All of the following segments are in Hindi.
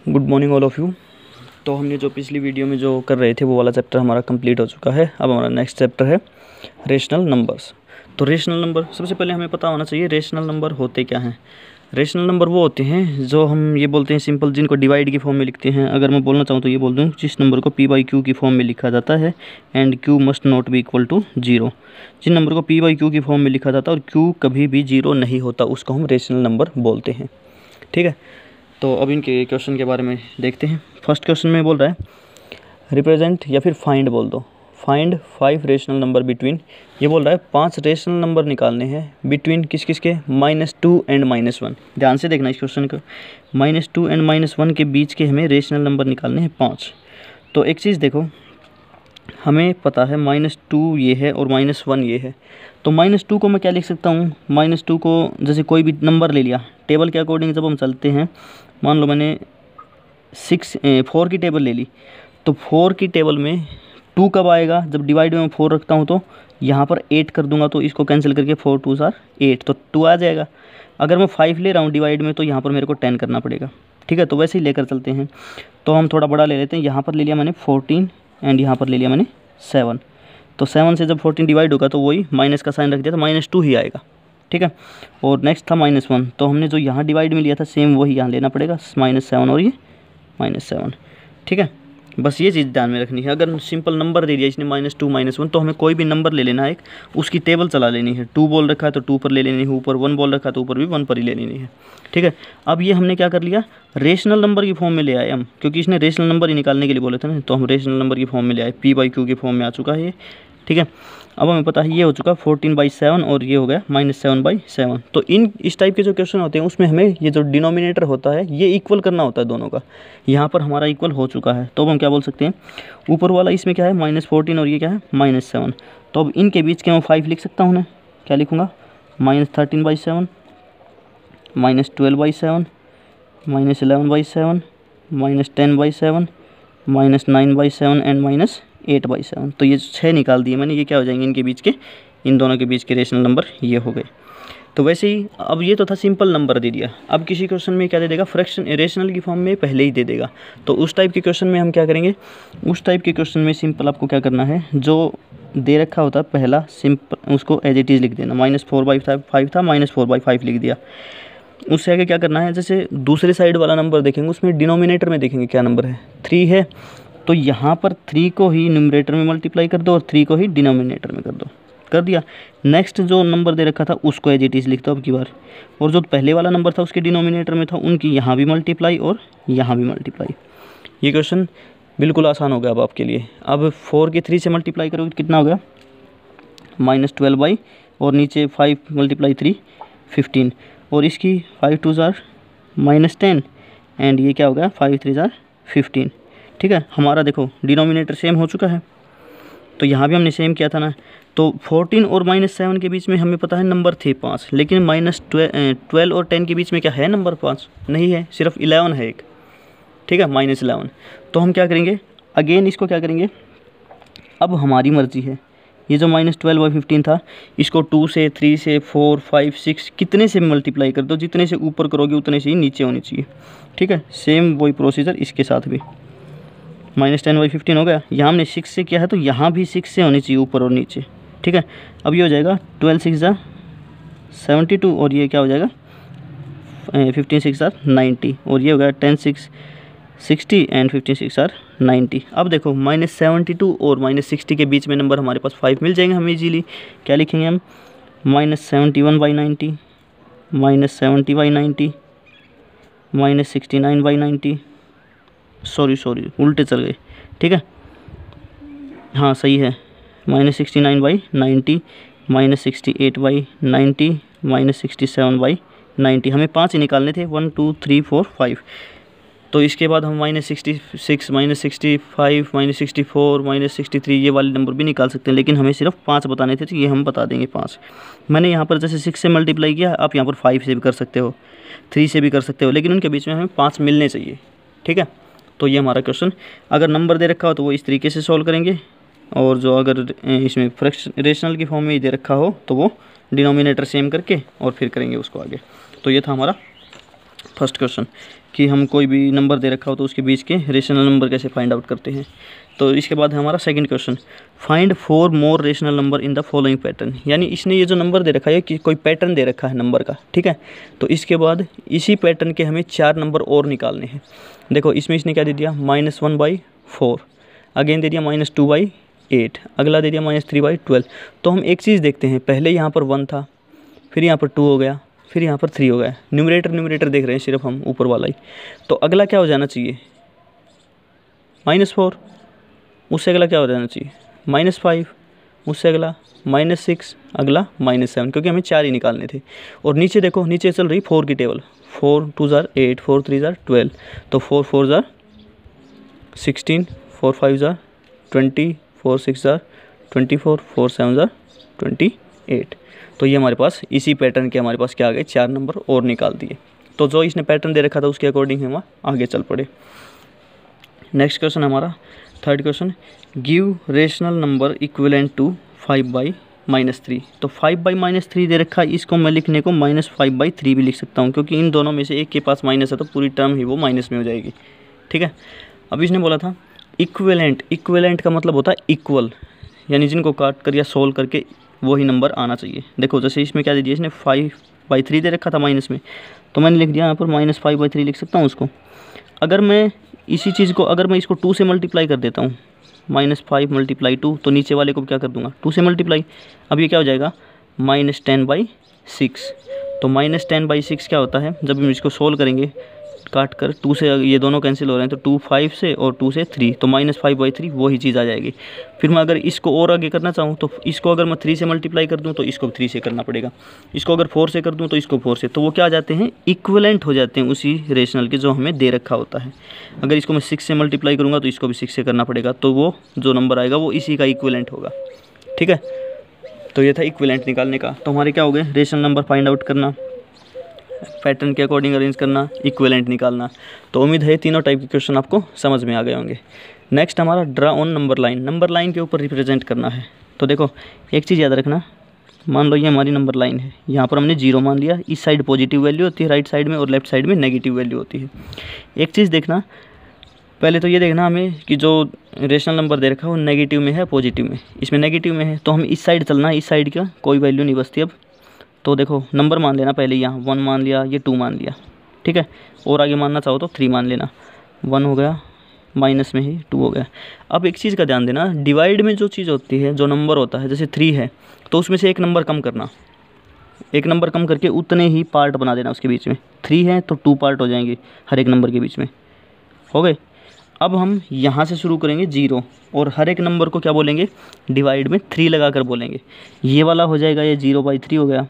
Good morning all of you. तो हमने जो पिछली वीडियो में जो कर रहे थे वो वाला चैप्टर हमारा कंप्लीट हो चुका है। अब हमारा नेक्स्ट चैप्टर है रेशनल नंबर्स। तो रेशनल नंबर सबसे पहले हमें पता होना चाहिए रेशनल नंबर होते क्या हैं। रेशनल नंबर वो होते हैं जो हम ये बोलते हैं सिंपल, जिनको डिवाइड की फॉर्म में लिखते हैं। अगर मैं बोलना चाहूँ तो ये बोल दूँ जिस नंबर को p बाई क्यू की फॉर्म में लिखा जाता है and q must not be equal to 0। जिन नंबर को p बाई क्यू की फॉर्म में लिखा जाता है और q कभी भी 0 नहीं होता उसको हम रेशनल नंबर बोलते हैं। ठीक है, तो अब इनके क्वेश्चन के बारे में देखते हैं। फर्स्ट क्वेश्चन में बोल रहा है रिप्रेजेंट या फिर फाइंड बोल दो, फाइंड 5 रेशनल नंबर बिटवीन। ये बोल रहा है 5 रेशनल नंबर निकालने हैं बिटवीन किस किस के, -2 एंड -1। ध्यान से देखना इस क्वेश्चन को, -2 एंड -1 के बीच के हमें रेशनल नंबर निकालने हैं 5। तो एक चीज़ देखो, हमें पता है -2 ये है और -1 ये है। तो -2 को मैं क्या लिख सकता हूँ, -2 को जैसे कोई भी नंबर ले लिया, टेबल के अकॉर्डिंग जब हम चलते हैं, मान लो मैंने 4 की टेबल ले ली, तो 4 की टेबल में 2 कब आएगा, जब डिवाइड में 4 रखता हूँ तो यहाँ पर 8 कर दूंगा, तो इसको कैंसिल करके 4 2 8, तो 2 आ जाएगा। अगर मैं 5 ले रहा हूँ डिवाइड में तो यहाँ पर मेरे को 10 करना पड़ेगा। ठीक है, तो वैसे ही लेकर चलते हैं। तो हम थोड़ा बड़ा ले लेते हैं, यहाँ पर ले लिया मैंने 14 एंड यहाँ पर ले लिया मैंने 7। तो 7 से जब 14 डिवाइड होगा तो वही माइनस का साइन रख दिया तो -2 ही आएगा। ठीक है, और नेक्स्ट था -1, तो हमने जो यहाँ डिवाइड में लिया था सेम वही यहाँ लेना पड़ेगा, -7 और ये -7। ठीक है, बस ये चीज़ ध्यान में रखनी है। अगर सिंपल नंबर दे दिया इसने -2 -1, तो हमें कोई भी नंबर ले लेना है, एक उसकी टेबल चला लेनी है। 2 बोल रखा है तो 2 पर ले लेनी है, ऊपर 1 बोल रखा है तो ऊपर भी 1 पर ही ले लेनी है। ठीक है, अब ये हमने क्या कर लिया, रेशनल नंबर की फॉर्म में ले आए हम, क्योंकि इसने रेशनल नंबर ही निकालने के लिए बोले थे ना, तो हम रेशनल नंबर की फॉर्म में ले आए, p बाई क्यू की फॉर्म में आ चुका है ये। ठीक है, अब हमें पता है ये हो चुका 14/7 और ये हो गया -7/7। तो इस टाइप के जो क्वेश्चन होते हैं उसमें हमें ये जो डिनोमिनेटर होता है ये इक्वल करना होता है दोनों का। यहाँ पर हमारा इक्वल हो चुका है, तो अब हम क्या बोल सकते हैं, ऊपर वाला इसमें क्या है -14 और ये क्या है -7। तो अब इनके बीच के मैं 5 लिख सकता हूँ ना, क्या लिखूँगा, -13/7, -12/7, -11/7, -10/7, -9/7 एंड -8/7। तो ये 6 निकाल दिए मैंने, ये क्या हो जाएंगे इनके बीच के, इन दोनों के बीच के रेशनल नंबर ये हो गए। तो वैसे ही अब ये तो था सिंपल नंबर दे दिया, अब किसी क्वेश्चन में क्या दे देगा, फ्रैक्शन रेशनल की फॉर्म में पहले ही दे देगा। तो उस टाइप के क्वेश्चन में हम क्या करेंगे, उस टाइप के क्वेश्चन में सिंपल आपको क्या करना है, जो दे रखा होता है पहला सिंपल उसको एज इट इज़ लिख देना। -4/5 था, -4/5 लिख दिया। उससे आगे क्या करना है, जैसे दूसरे साइड वाला नंबर देखेंगे उसमें डिनोमिनेटर में देखेंगे क्या नंबर है, 3 है, तो यहाँ पर 3 को ही न्यूमरेटर में मल्टीप्लाई कर दो और 3 को ही डिनोमिनेटर में कर दो, कर दिया। नेक्स्ट जो नंबर दे रखा था उसको एज इट इज़ लिखता हूँ अब की बार, और जो पहले वाला नंबर था उसके डिनोमिनेटर में था उनकी यहाँ भी मल्टीप्लाई और यहाँ भी मल्टीप्लाई। ये क्वेश्चन बिल्कुल आसान हो गया अब आपके लिए। अब 4 के 3 से मल्टीप्लाई करोगे कितना हो गया, -12 और नीचे 5 × 3 15, और इसकी 5 2 -10 एंड ये क्या हो गया 5 3 15। ठीक है, हमारा देखो डिनोमिनेटर सेम हो चुका है, तो यहाँ भी हमने सेम किया था ना। तो 14 और -7 के बीच में हमें पता है नंबर थे 5, लेकिन -12 और 10 के बीच में क्या है नंबर 5 नहीं है, सिर्फ 11 है एक। ठीक है, -11। तो हम क्या करेंगे, अगेन इसको क्या करेंगे, अब हमारी मर्जी है, ये जो -12/15 था इसको 2 से 3 से 4 5 6 कितने से मल्टीप्लाई कर दो, जितने से ऊपर करोगे उतने से ही नीचे होनी चाहिए। ठीक है, सेम वही प्रोसीजर इसके साथ भी, -10/15 हो गया। यहाँ हमने 6 से किया है तो यहाँ भी 6 से होनी चाहिए ऊपर और नीचे। ठीक है, अब ये हो जाएगा 12 6 72 और ये क्या हो जाएगा 15 6 90 और ये हो गया 10 6 60 एंड 15 6 90। अब देखो -72 और -60 के बीच में नंबर हमारे पास 5 मिल जाएंगे हमें इजीली। क्या लिखेंगे हम, -71/90, -70/90, -69/90, सॉरी उल्टे चल गए। ठीक है, हाँ सही है, -69/90, -68/90, -67/90। हमें 5 ही निकालने थे, 1 2 3 4 5। तो इसके बाद हम -66, -65, -64, -63 ये वाले नंबर भी निकाल सकते हैं, लेकिन हमें सिर्फ 5 बताने थे तो ये हम बता देंगे 5। मैंने यहाँ पर जैसे 6 से मल्टीप्लाई किया, आप यहाँ पर 5 से भी कर सकते हो, 3 से भी कर सकते हो, लेकिन उनके बीच में हमें 5 मिलने चाहिए। ठीक है, तो ये हमारा क्वेश्चन, अगर नंबर दे रखा हो तो वो इस तरीके से सॉल्व करेंगे, और जो अगर इसमें फ्रैक्शन रेशनल की फॉर्म में ही दे रखा हो तो वो डिनोमिनेटर सेम करके और फिर करेंगे उसको आगे। तो ये था हमारा फर्स्ट क्वेश्चन। कि हम कोई भी नंबर दे रखा हो तो उसके बीच के रेशनल नंबर कैसे फाइंड आउट करते हैं। तो इसके बाद है हमारा second question, find 4 more rational number in the following pattern. यानी इसने ये जो नंबर दे रखा है कि कोई पैटर्न दे रखा है नंबर का, ठीक है। तो इसके बाद इसी पैटर्न के हमें 4 नंबर और निकालने हैं। देखो इसमें इसने क्या दे दिया, -1/4, अगेन दे दिया -2/8, अगला दे दिया -3/12। तो हम एक चीज़ देखते हैं, पहले यहाँ पर 1 था, फिर यहाँ पर 2 हो गया, फिर यहाँ पर 3 हो गया। न्यूमरेटर देख रहे हैं सिर्फ हम, ऊपर वाला ही। तो अगला क्या हो जाना चाहिए, -4, उससे अगला क्या हो जाना चाहिए, -5, उससे अगला -6, अगला -7, क्योंकि हमें 4 ही निकालने थे। और नीचे देखो, नीचे चल रही 4 की टेबल, 4 2 जार 8, 4 3 जार 12, तो 4 4 जार 16, 4 5 जार 20, 4 6 जार 24, 4 7 जार 28। तो ये हमारे पास इसी पैटर्न के हमारे पास क्या आ गए, 4 नंबर और निकाल दिए। तो जो इसने पैटर्न दे रखा था उसके अकॉर्डिंग हम आगे चल पड़े। नेक्स्ट क्वेश्चन हमारा third question, give rational number equivalent to 5/-3। तो 5/-3 दे रखा है, इसको मैं लिखने को -5/3 भी लिख सकता हूँ, क्योंकि इन दोनों में से एक के पास माइनस है तो पूरी टर्म ही वो माइनस में हो जाएगी, ठीक है। अब इसने बोला था इक्विवेलेंट का मतलब होता है इक्वल, यानी जिनको काट कर या सोल्व करके वही नंबर आना चाहिए। देखो जैसे इसमें क्या दे दिया, इसने 5/3 दे रखा था माइनस में, तो मैंने लिख दिया यहाँ पर -5/3 लिख सकता हूँ उसको। अगर मैं इसी चीज़ को अगर मैं इसको 2 से मल्टीप्लाई कर देता हूँ, -5 × 2, तो नीचे वाले को क्या कर दूंगा, 2 से मल्टीप्लाई। अब ये क्या हो जाएगा, -10/6। तो -10/6 क्या होता है, जब हम इसको सोल्व करेंगे काट कर, 2 से ये दोनों कैंसिल हो रहे हैं, तो 2 5 से और 2 से 3, तो -5/3 वही चीज़ आ जाएगी। फिर मैं अगर इसको और आगे करना चाहूँ तो इसको अगर मैं 3 से मल्टीप्लाई कर दूँ तो इसको 3 से करना पड़ेगा, इसको अगर 4 से कर दूँ तो इसको 4 से, तो वो क्या आ जाते हैं, इक्विवेलेंट हो जाते हैं उसी रेशनल के जो हमें दे रखा होता है। अगर इसको मैं 6 से मल्टीप्लाई करूँगा तो इसको भी 6 से करना पड़ेगा, तो वो जो नंबर आएगा वो इसी का इक्विवेलेंट होगा, ठीक है। तो ये था इक्विवेलेंट निकालने का। तो हमारे क्या हो गए, रेशनल नंबर फाइंड आउट करना, पैटर्न के अकॉर्डिंग अरेंज करना, इक्विवेलेंट निकालना। तो उम्मीद है तीनों टाइप के क्वेश्चन आपको समझ में आ गए होंगे। नेक्स्ट हमारा ड्रा ऑन नंबर लाइन के ऊपर रिप्रेजेंट करना है। तो देखो एक चीज़ याद रखना, मान लो ये हमारी नंबर लाइन है, यहाँ पर हमने 0 मान लिया, इस साइड पॉजिटिव वैल्यू होती है राइट साइड में, और लेफ्ट साइड में नेगेटिव वैल्यू होती है। एक चीज़ देखना, पहले तो ये देखना हमें कि जो रेशनल नंबर दे रखा है वो नेगेटिव में है पॉजिटिव में, इसमें नेगेटिव में है तो हम इस साइड चलना है, इस साइड का कोई वैल्यू नहीं बचती। अब तो देखो नंबर मान लेना, पहले यहाँ 1 मान लिया, ये 2 मान लिया, ठीक है। और आगे मानना चाहो तो 3 मान लेना, 1 हो गया, माइनस में ही 2 हो गया। अब एक चीज़ का ध्यान देना, डिवाइड में जो चीज़ होती है, जो नंबर होता है, जैसे 3 है तो उसमें से एक नंबर कम करना, एक नंबर कम करके उतने ही पार्ट बना देना उसके बीच में। 3 है तो 2 पार्ट हो जाएंगे हर एक नंबर के बीच में, हो गए। अब हम यहाँ से शुरू करेंगे 0, और हर एक नंबर को क्या बोलेंगे, डिवाइड में 3 लगा कर बोलेंगे। ये वाला हो जाएगा, ये 0/3 हो गया,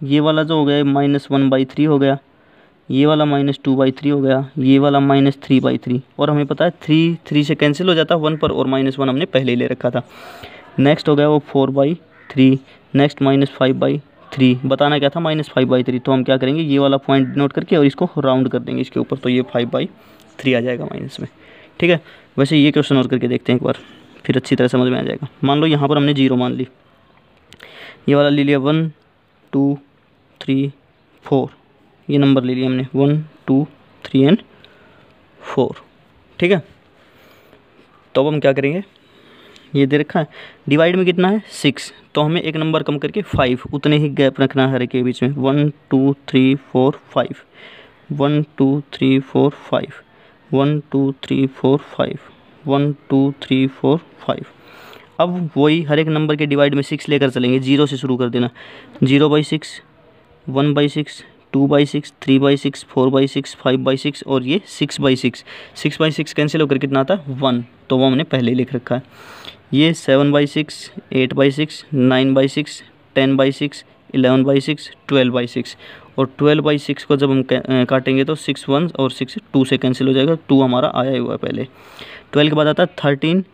ये वाला जो हो गया -1/3 हो गया, ये वाला -2/3 हो गया, ये वाला -3/3, और हमें पता है 3 से कैंसिल हो जाता है 1 पर, और -1 हमने पहले ही ले रखा था। नेक्स्ट हो गया वो 4/3, नेक्स्ट -5/3, बताना क्या था -5/3, तो हम क्या करेंगे, ये वाला पॉइंट नोट करके और इसको राउंड कर देंगे इसके ऊपर, तो ये 5/3 आ जाएगा माइनस में, ठीक है। वैसे ये क्वेश्चन और करके देखते हैं एक बार, फिर अच्छी तरह समझ में आ जाएगा। मान लो यहाँ पर हमने 0 मान ली, ये वाला ले लिया 1 2 3 4, ये नंबर ले लिया हमने 1 2 3 एंड 4, ठीक है। तो अब हम क्या करेंगे, ये दे रखा है डिवाइड में कितना है 6, तो हमें एक नंबर कम करके 5, उतने ही गैप रखना है हर एक के बीच में, 1 2 3 4 5, 1 2 3 4 5, 1 2 3 4 5, 1 2 3 4 5। अब वही हर एक नंबर के डिवाइड में 6 लेकर चलेंगे, 0 से शुरू कर देना, 0/6, 1/6, 2/6, 3/6, 4/6, 5/6, और ये 6/6। 6/6 कैंसिल होकर कितना आता है 1, तो वो हमने पहले ही लिख रखा है। ये 7/6, 8/6, 9/6, 10/6, 11/6, 12/6, और 12/6 को जब हम काटेंगे तो 6 1 और 6 2 से कैंसिल हो जाएगा, 2 हमारा आया हुआ है पहले। 12 के बाद आता है 13,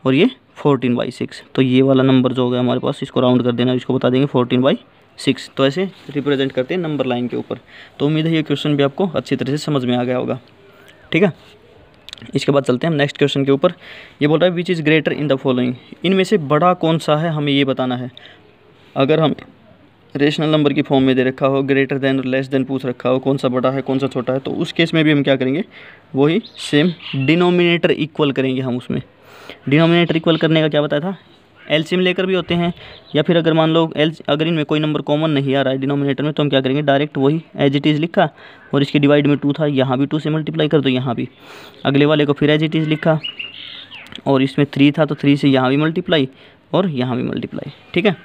और ये 14/6, तो ये वाला नंबर जो हो गया हमारे पास, इसको राउंड कर देना, इसको बता देंगे 14/6। तो ऐसे रिप्रेजेंट करते हैं नंबर लाइन के ऊपर। तो उम्मीद है ये क्वेश्चन भी आपको अच्छी तरह से समझ में आ गया होगा, ठीक है। इसके बाद चलते हैं हम नेक्स्ट क्वेश्चन के ऊपर। ये बोल रहा है which is greater in the following, इनमें से बड़ा कौन सा है हमें ये बताना है। अगर हम रेशनल नंबर की फॉर्म में दे रखा हो, ग्रेटर देन और लेस देन पूछ रखा हो, कौन सा बड़ा है कौन सा छोटा है, तो उस केस में भी हम क्या करेंगे, वही सेम डिनोमिनेटर इक्वल करेंगे हम उसमें। डिनोमिनेटर इक्वल करने का क्या बताया था, एलसीएम लेकर भी होते हैं, या फिर अगर मान लो अगर इनमें कोई नंबर कॉमन नहीं आ रहा है डिनोमिनेटर में, तो हम क्या करेंगे, डायरेक्ट वही एज इट इज़ लिखा, और इसके डिवाइड में 2 था, यहाँ भी 2 से मल्टीप्लाई कर दो, यहाँ भी अगले वाले को फिर एज इट इज़ लिखा, और इसमें 3 था तो 3 से यहाँ भी मल्टीप्लाई और यहाँ भी मल्टीप्लाई। ठीक है,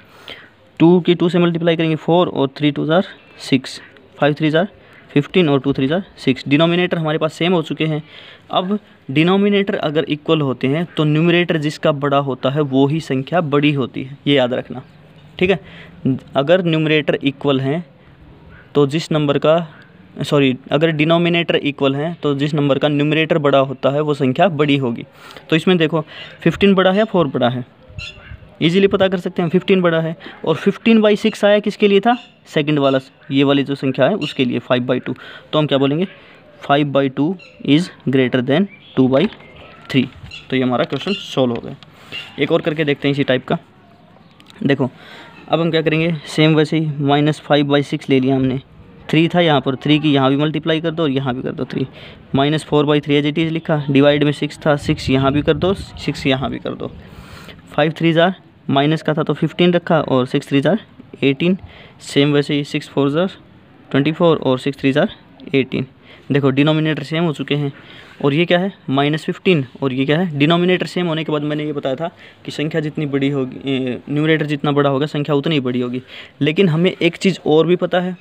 2 की 2 से मल्टीप्लाई करेंगे 4 और 3 2 जार 6, 5 3 जार 15 और 2 3 जार 6। डिनोमिनेटर हमारे पास सेम हो चुके हैं। अब डिनोमिनेटर अगर इक्वल होते हैं तो न्यूमरेटर जिसका बड़ा होता है वो ही संख्या बड़ी होती है, ये याद रखना। ठीक है, अगर न्यूमरेटर इक्वल हैं तो जिस नंबर का अगर डिनोमिनेटर इक्वल हैं तो जिस नंबर का न्यूमरेटर बड़ा होता है वो संख्या बड़ी होगी। तो इसमें देखो 15 बड़ा है 4 बड़ा है, इजीली पता कर सकते हैं 15 बड़ा है, और 15/6 आया किसके लिए था, सेकंड वाला, ये वाली जो संख्या है उसके लिए 5/2। तो हम क्या बोलेंगे, 5/2 इज़ ग्रेटर देन 2/3। तो ये हमारा क्वेश्चन सॉल्व हो गया। एक और करके देखते हैं इसी टाइप का। देखो अब हम क्या करेंगे, सेम वैसे ही -5/6 ले लिया हमने, 3 था यहाँ पर, 3 की यहाँ भी मल्टीप्लाई कर दो और यहाँ भी कर दो 3, -4/3 एज इट इज़ लिखा, डिवाइड में 6 था, 6 यहाँ भी कर दो 6 यहाँ भी कर दो, 5 3 जार माइनस का था तो 15 रखा, और 6 3 जार 18, सेम वैसे ही 6 4 जार 24 और 6 3 जार 18। देखो डिनोमिनेटर सेम हो चुके हैं, और ये क्या है -15, और ये क्या है, डिनोमिनेटर सेम होने के बाद मैंने ये बताया था कि संख्या जितनी बड़ी होगी, न्यूमरेटर जितना बड़ा होगा संख्या उतनी ही बड़ी होगी। लेकिन हमें एक चीज़ और भी पता है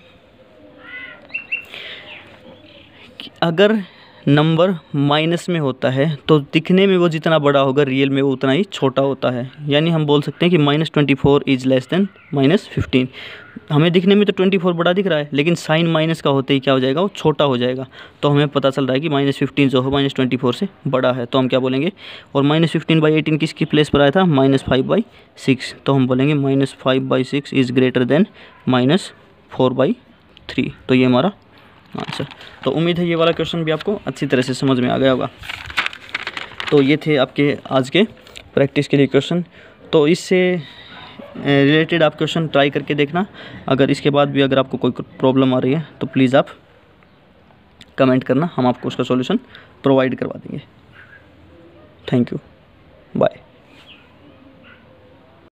कि अगर नंबर माइनस में होता है तो दिखने में वो जितना बड़ा होगा रियल में वो उतना ही छोटा होता है। यानी हम बोल सकते हैं कि -24 इज़ लेस देन -15। हमें दिखने में तो 24 बड़ा दिख रहा है, लेकिन साइन माइनस का होते ही क्या हो जाएगा, वो छोटा हो जाएगा। तो हमें पता चल रहा है कि -15 जो है -24 से बड़ा है। तो हम क्या बोलेंगे, और -15/18 किसकी प्लेस पर आया था, -5/6। तो हम बोलेंगे -5/6 इज़ ग्रेटर देन -4/3। तो ये हमारा आंसर। तो उम्मीद है ये वाला क्वेश्चन भी आपको अच्छी तरह से समझ में आ गया होगा। तो ये थे आपके आज के प्रैक्टिस के लिए क्वेश्चन। तो इससे रिलेटेड आप क्वेश्चन ट्राई करके देखना। अगर इसके बाद भी अगर आपको कोई प्रॉब्लम आ रही है तो प्लीज़ आप कमेंट करना, हम आपको उसका सॉल्यूशन प्रोवाइड करवा देंगे। Thank you, bye.